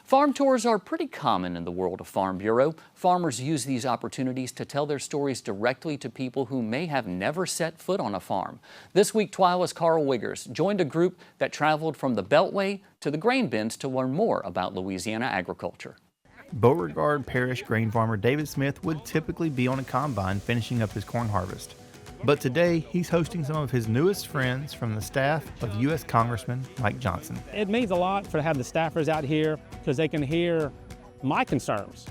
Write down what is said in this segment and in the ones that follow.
Farm tours are pretty common in the world of Farm Bureau. Farmers use these opportunities to tell their stories directly to people who may have never set foot on a farm. This week, TWILA's Karl Wiggers joined a group that traveled from the beltway to the grain bins to learn more about Louisiana agriculture. Beauregard Parish grain farmer David Smith would typically be on a combine finishing up his corn harvest. But today, he's hosting some of his newest friends from the staff of U.S. Congressman Mike Johnson. It means a lot to have the staffers out here because they can hear my concerns.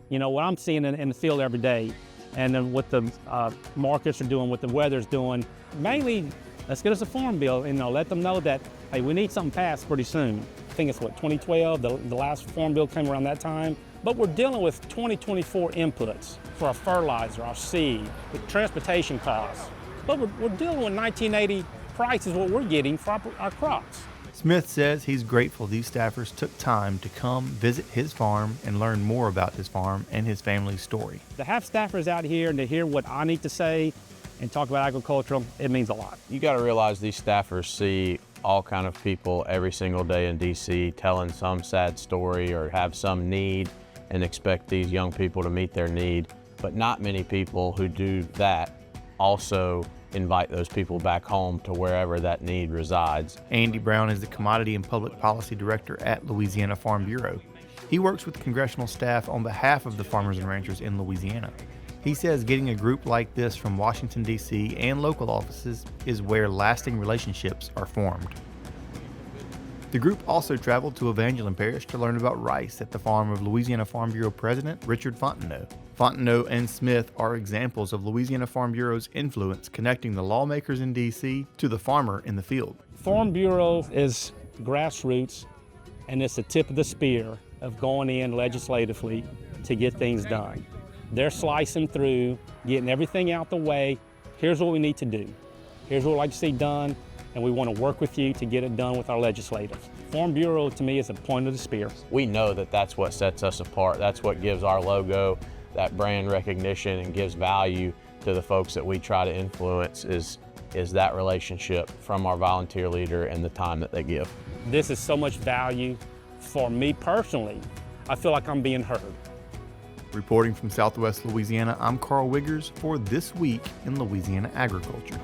You know, what I'm seeing in the field every day, and then what the markets are doing, what the weather's doing. Mainly, let's get us a farm bill and let them know that, hey, we need something passed pretty soon. I think it's what, 2012, the last farm bill came around that time. But we're dealing with 2024 inputs for our fertilizer, our seed, the transportation costs. But we're dealing with 1980 prices, what we're getting for our crops. Smith says he's grateful these staffers took time to come visit his farm and learn more about his farm and his family's story. To have staffers out here and to hear what I need to say and talk about agriculture, it means a lot. You got to realize these staffers see all kind of people every single day in D.C. telling some sad story or have some need and expect these young people to meet their need. But not many people who do that also invite those people back home to wherever that need resides. Andy Brown is the Commodity and Public Policy Director at Louisiana Farm Bureau. He works with congressional staff on behalf of the farmers and ranchers in Louisiana. He says getting a group like this from Washington, D.C. and local offices is where lasting relationships are formed. The group also traveled to Evangeline Parish to learn about rice at the farm of Louisiana Farm Bureau President Richard Fontenot. Fontenot and Smith are examples of Louisiana Farm Bureau's influence connecting the lawmakers in D.C. to the farmer in the field. Farm Bureau is grassroots, and it's the tip of the spear of going in legislatively to get things done. They're slicing through, getting everything out the way. Here's what we need to do. Here's what we'd like to see done, and we want to work with you to get it done with our legislators. Farm Bureau, to me, is a point of the spear. We know that that's what sets us apart. That's what gives our logo that brand recognition and gives value to the folks that we try to influence is that relationship from our volunteer leader and the time that they give. This is so much value for me personally. I feel like I'm being heard. Reporting from Southwest Louisiana, I'm Karl Wiggers for This Week in Louisiana Agriculture.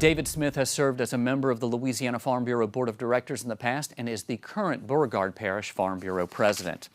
David Smith has served as a member of the Louisiana Farm Bureau Board of Directors in the past and is the current Beauregard Parish Farm Bureau President.